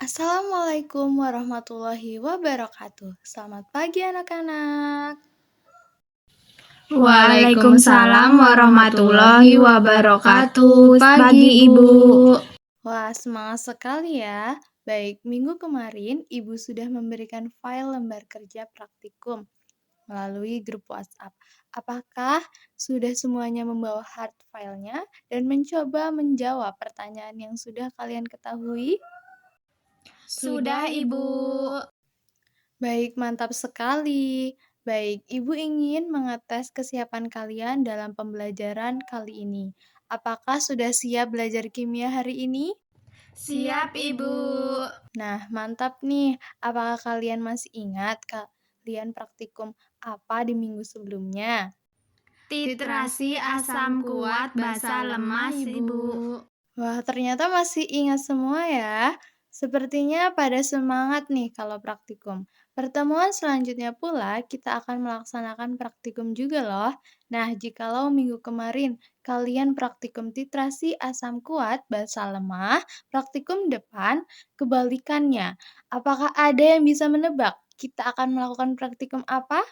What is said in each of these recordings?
Assalamualaikum warahmatullahi wabarakatuh. Selamat pagi anak-anak. Waalaikumsalam warahmatullahi wabarakatuh. Pagi Ibu. Wah, semangat sekali ya. Baik, minggu kemarin Ibu sudah memberikan file lembar kerja praktikum melalui grup WhatsApp. Apakah sudah semuanya membawa hard filenya dan mencoba menjawab pertanyaan yang sudah kalian ketahui? Sudah Ibu. Baik, mantap sekali. Baik, Ibu ingin mengetes kesiapan kalian dalam pembelajaran kali ini. Apakah sudah siap belajar kimia hari ini? Siap Ibu. Nah, mantap nih. Apakah kalian masih ingat kalian praktikum apa di minggu sebelumnya? Titrasi asam kuat basa lemah Ibu. Wah, ternyata masih ingat semua ya. Sepertinya pada semangat nih kalau praktikum. Pertemuan selanjutnya pula kita akan melaksanakan praktikum juga loh. Nah, jikalau minggu kemarin kalian praktikum titrasi asam kuat basa lemah, praktikum depan kebalikannya. Apakah ada yang bisa menebak kita akan melakukan praktikum apa?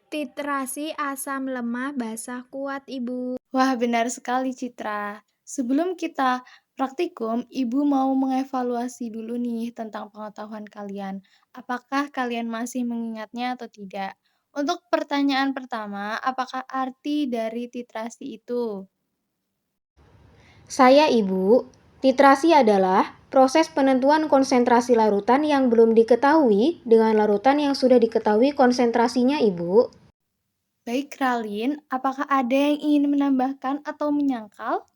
Titrasi asam lemah basa kuat Ibu. Wah, benar sekali Citra. Sebelum kita praktikum, Ibu mau mengevaluasi dulu nih tentang pengetahuan kalian. Apakah kalian masih mengingatnya atau tidak? Untuk pertanyaan pertama, apakah arti dari titrasi itu? Saya Ibu, titrasi adalah proses penentuan konsentrasi larutan yang belum diketahui dengan larutan yang sudah diketahui konsentrasinya Ibu. Baik, Ralin, apakah ada yang ingin menambahkan atau menyangkal?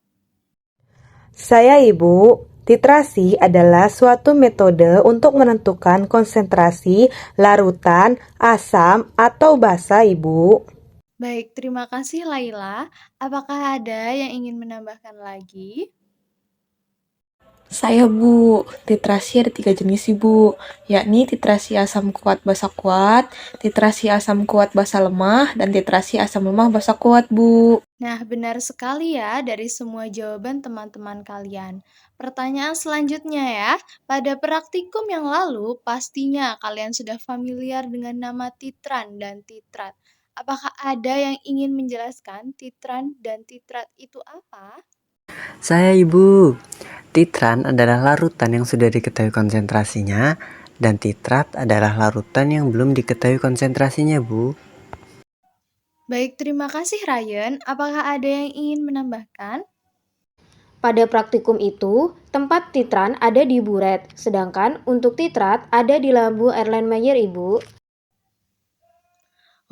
Saya Ibu, titrasi adalah suatu metode untuk menentukan konsentrasi larutan, asam, atau basa Ibu. Baik, terima kasih Laila. Apakah ada yang ingin menambahkan lagi? Saya Bu, titrasi ada 3 jenis Ibu, yakni titrasi asam kuat basa kuat, titrasi asam kuat basa lemah, dan titrasi asam lemah basa kuat Bu. Nah, benar sekali ya dari semua jawaban teman-teman kalian. Pertanyaan selanjutnya ya, pada praktikum yang lalu pastinya kalian sudah familiar dengan nama titran dan titrat. Apakah ada yang ingin menjelaskan titran dan titrat itu apa? Saya Ibu. Titran adalah larutan yang sudah diketahui konsentrasinya dan titrat adalah larutan yang belum diketahui konsentrasinya, Bu. Baik, terima kasih Ryan. Apakah ada yang ingin menambahkan? Pada praktikum itu, tempat titran ada di buret, sedangkan untuk titrat ada di lampu Erlenmeyer Ibu.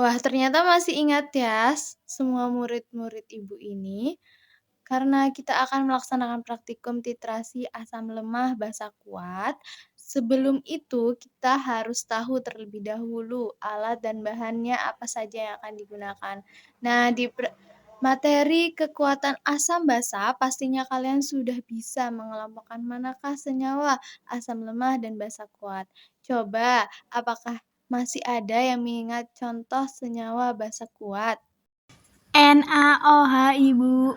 Wah, ternyata masih ingat ya semua murid-murid ibu ini. Karena kita akan melaksanakan praktikum titrasi asam lemah basa kuat, sebelum itu kita harus tahu terlebih dahulu alat dan bahannya apa saja yang akan digunakan. Nah, di materi kekuatan asam basa, pastinya kalian sudah bisa mengelompokkan manakah senyawa asam lemah dan basa kuat. Coba, apakah masih ada yang mengingat contoh senyawa basa kuat? NaOH Ibu.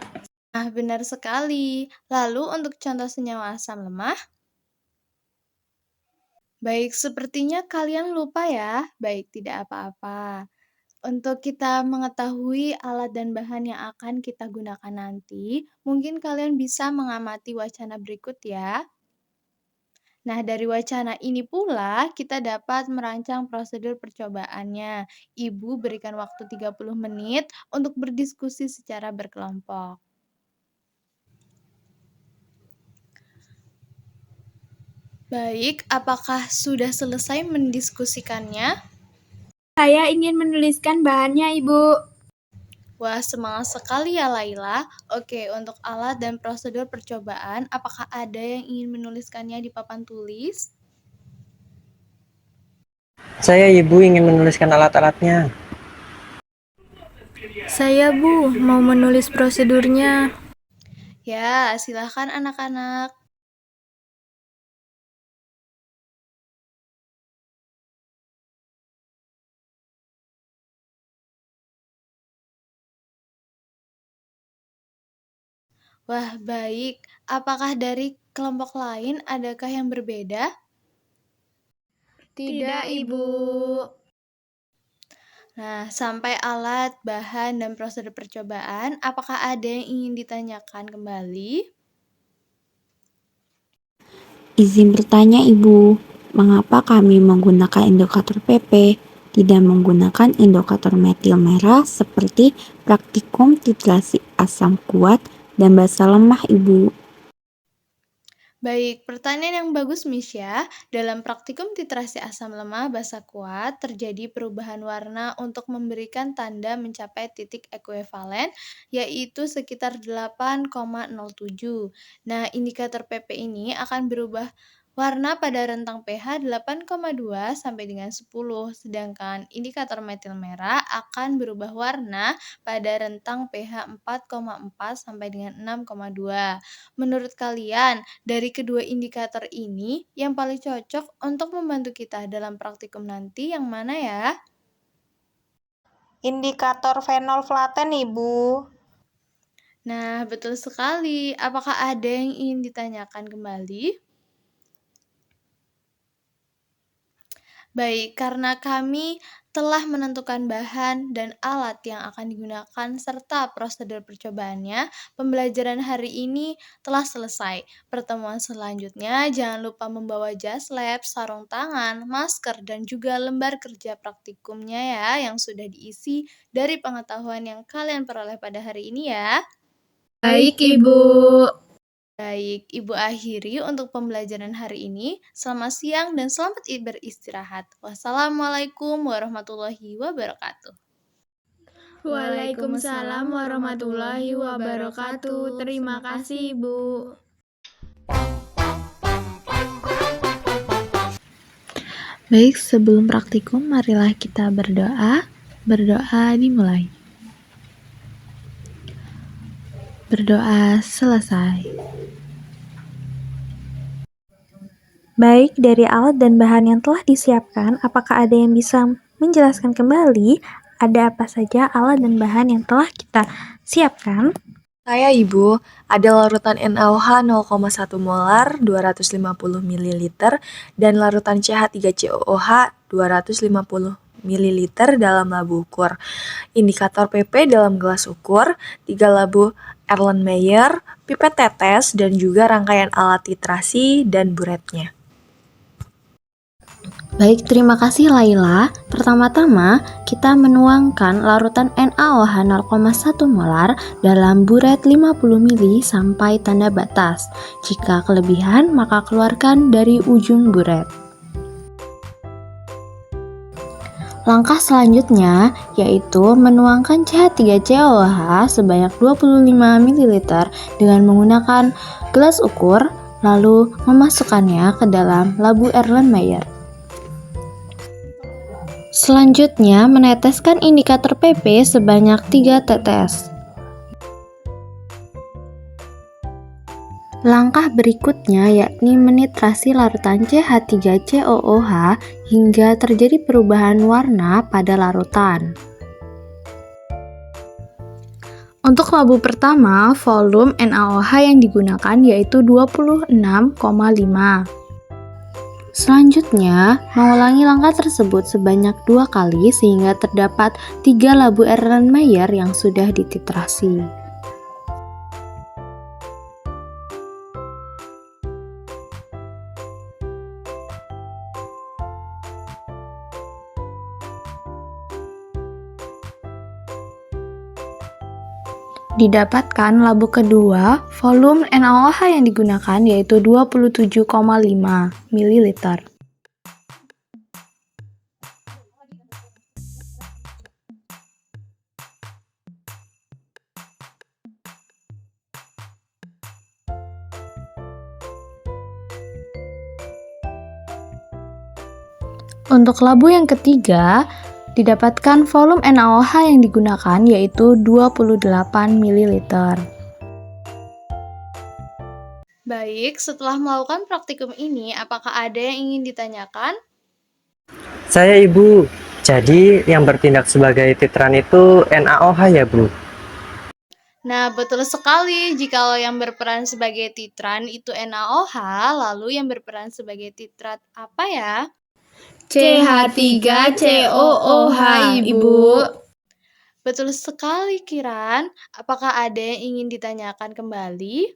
Nah, benar sekali. Lalu untuk contoh senyawa asam lemah, baik sepertinya kalian lupa ya. Baik, tidak apa-apa. Untuk kita mengetahui alat dan bahan yang akan kita gunakan nanti, mungkin kalian bisa mengamati wacana berikut ya. Nah, dari wacana ini pula kita dapat merancang prosedur percobaannya. Ibu berikan waktu 30 menit untuk berdiskusi secara berkelompok. Baik, apakah sudah selesai mendiskusikannya? Saya ingin menuliskan bahannya Ibu. Wah, semangat sekali ya Laila. Oke, untuk alat dan prosedur percobaan, apakah ada yang ingin menuliskannya di papan tulis? Saya Ibu ingin menuliskan alat-alatnya. Saya Bu, mau menulis prosedurnya. Ya, silakan anak-anak. Wah, baik. Apakah dari kelompok lain adakah yang berbeda? Tidak, Ibu. Nah, sampai alat, bahan, dan prosedur percobaan, apakah ada yang ingin ditanyakan kembali? Izin bertanya, Ibu, mengapa kami menggunakan indikator PP, tidak menggunakan indikator metil merah seperti praktikum titrasi asam kuat dan basa lemah, Ibu? Baik, pertanyaan yang bagus, Misha. Dalam praktikum titrasi asam lemah basa kuat, terjadi perubahan warna untuk memberikan tanda mencapai titik ekuivalen, yaitu sekitar 8,07. Nah, indikator PP ini akan berubah warna pada rentang pH 8,2 sampai dengan 10, sedangkan indikator metil merah akan berubah warna pada rentang pH 4,4 sampai dengan 6,2. Menurut kalian, dari kedua indikator ini, yang paling cocok untuk membantu kita dalam praktikum nanti yang mana ya? Indikator fenolflaten, Ibu. Nah, betul sekali. Apakah ada yang ingin ditanyakan kembali? Baik, karena kami telah menentukan bahan dan alat yang akan digunakan serta prosedur percobaannya, pembelajaran hari ini telah selesai. Pertemuan selanjutnya jangan lupa membawa jas lab, sarung tangan, masker, dan juga lembar kerja praktikumnya ya yang sudah diisi dari pengetahuan yang kalian peroleh pada hari ini ya. Baik, Ibu. Baik, Ibu akhiri untuk pembelajaran hari ini. Selamat siang dan selamat beristirahat. Wassalamualaikum warahmatullahi wabarakatuh. Waalaikumsalam warahmatullahi wabarakatuh. Terima kasih, Ibu. Baik, sebelum praktikum, marilah kita berdoa. Berdoa dimulai. Berdoa selesai. Baik, dari alat dan bahan yang telah disiapkan, apakah ada yang bisa menjelaskan kembali ada apa saja alat dan bahan yang telah kita siapkan? Saya, Ibu, ada larutan NaOH 0,1 molar 250 ml dan larutan CH3COOH 250 ml dalam labu ukur. Indikator PP dalam gelas ukur, 3 labu Erlenmeyer, pipet tetes, dan juga rangkaian alat titrasi dan buretnya. Baik, terima kasih Laila. Pertama-tama, kita menuangkan larutan NaOH 0,1 molar dalam buret 50 ml sampai tanda batas. Jika kelebihan, maka keluarkan dari ujung buret. Langkah selanjutnya yaitu menuangkan CH3COOH sebanyak 25 ml dengan menggunakan gelas ukur, lalu memasukkannya ke dalam labu Erlenmeyer. Selanjutnya, meneteskan indikator PP sebanyak 3 tetes. Langkah berikutnya yakni menitrasi larutan CH3COOH hingga terjadi perubahan warna pada larutan. Untuk labu pertama, volume NaOH yang digunakan yaitu 26,5. Selanjutnya, mengulangi langkah tersebut sebanyak 2 kali sehingga terdapat 3 labu Erlenmeyer yang sudah dititrasi. Didapatkan labu kedua, volume NaOH yang digunakan yaitu 27,5 ml. Untuk labu yang ketiga, didapatkan volume NaOH yang digunakan yaitu 28 ml. Baik, setelah melakukan praktikum ini, apakah ada yang ingin ditanyakan? Saya, Ibu. Jadi yang bertindak sebagai titran itu NaOH ya, Bu? Nah, betul sekali. Jikalau yang berperan sebagai titran itu NaOH, lalu yang berperan sebagai titrat apa ya? CH3COOH, Ibu. Betul sekali, Kiran. Apakah ada yang ingin ditanyakan kembali?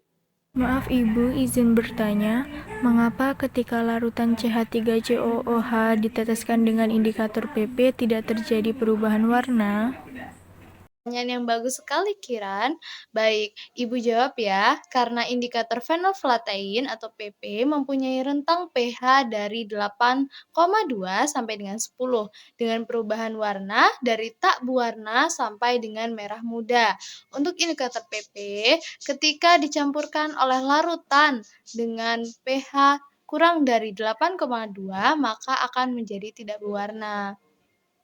Maaf Ibu, izin bertanya, mengapa ketika larutan CH3COOH diteteskan dengan indikator PP tidak terjadi perubahan warna? Pertanyaan yang bagus sekali, Kiran. Baik, Ibu jawab ya. Karena indikator fenolphthalein atau PP mempunyai rentang pH dari 8,2 sampai dengan 10 dengan perubahan warna dari tak berwarna sampai dengan merah muda. Untuk indikator PP, ketika dicampurkan oleh larutan dengan pH kurang dari 8,2 maka akan menjadi tidak berwarna.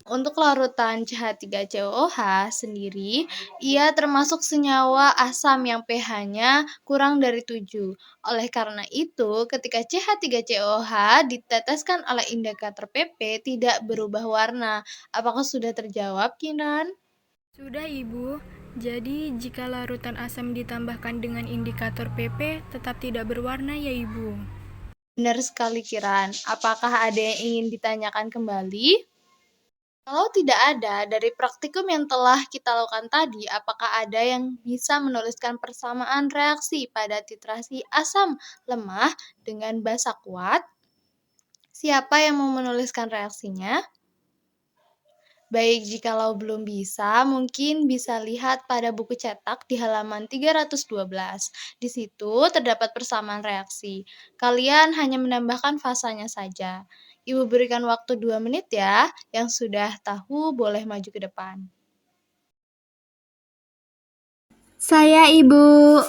Untuk larutan CH3COOH sendiri, ia termasuk senyawa asam yang pH-nya kurang dari 7. Oleh karena itu, ketika CH3COOH diteteskan oleh indikator PP tidak berubah warna. Apakah sudah terjawab, Kiran? Sudah Ibu, jadi jika larutan asam ditambahkan dengan indikator PP tetap tidak berwarna ya Ibu? Benar sekali, Kiran. Apakah ada yang ingin ditanyakan kembali? Kalau tidak ada, dari praktikum yang telah kita lakukan tadi, apakah ada yang bisa menuliskan persamaan reaksi pada titrasi asam lemah dengan basa kuat? Siapa yang mau menuliskan reaksinya? Baik, jikalau belum bisa, mungkin bisa lihat pada buku cetak di halaman 312. Di situ terdapat persamaan reaksi. Kalian hanya menambahkan fasanya saja. Ibu berikan waktu 2 menit ya. Yang sudah tahu boleh maju ke depan. Saya, Ibu.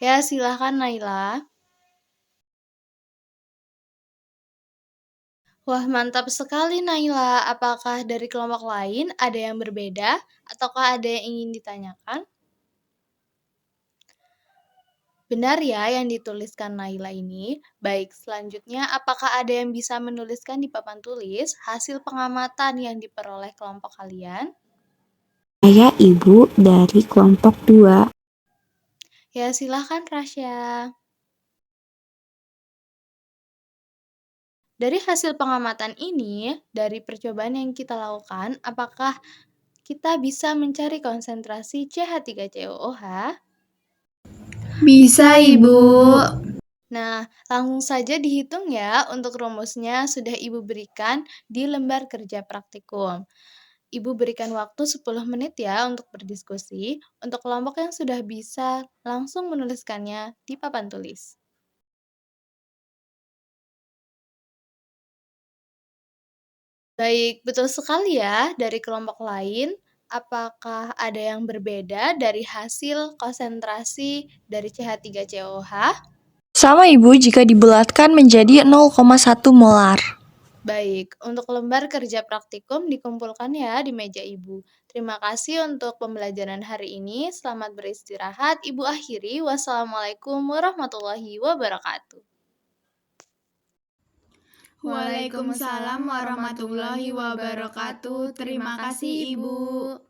Ya, silahkan Naila. Wah, mantap sekali Naila. Apakah dari kelompok lain ada yang berbeda? Ataukah ada yang ingin ditanyakan? Benar ya yang dituliskan Naila ini. Baik, selanjutnya apakah ada yang bisa menuliskan di papan tulis hasil pengamatan yang diperoleh kelompok kalian? Saya, Ibu, dari kelompok 2. Ya, silahkan Rasya. Dari hasil pengamatan ini, dari percobaan yang kita lakukan, apakah kita bisa mencari konsentrasi CH3COOH? Bisa, Ibu. Nah, langsung saja dihitung ya untuk rumusnya sudah Ibu berikan di lembar kerja praktikum. Ibu berikan waktu 10 menit ya untuk berdiskusi. Untuk kelompok yang sudah bisa langsung menuliskannya di papan tulis. Baik, betul sekali ya dari kelompok lain. Apakah ada yang berbeda dari hasil konsentrasi dari CH3COOH? Sama Ibu jika dibulatkan menjadi 0,1 molar. Baik, untuk lembar kerja praktikum dikumpulkan ya di meja Ibu. Terima kasih untuk pembelajaran hari ini. Selamat beristirahat. Ibu akhiri. Wassalamualaikum warahmatullahi wabarakatuh. Waalaikumsalam warahmatullahi wabarakatuh. Terima kasih, Ibu.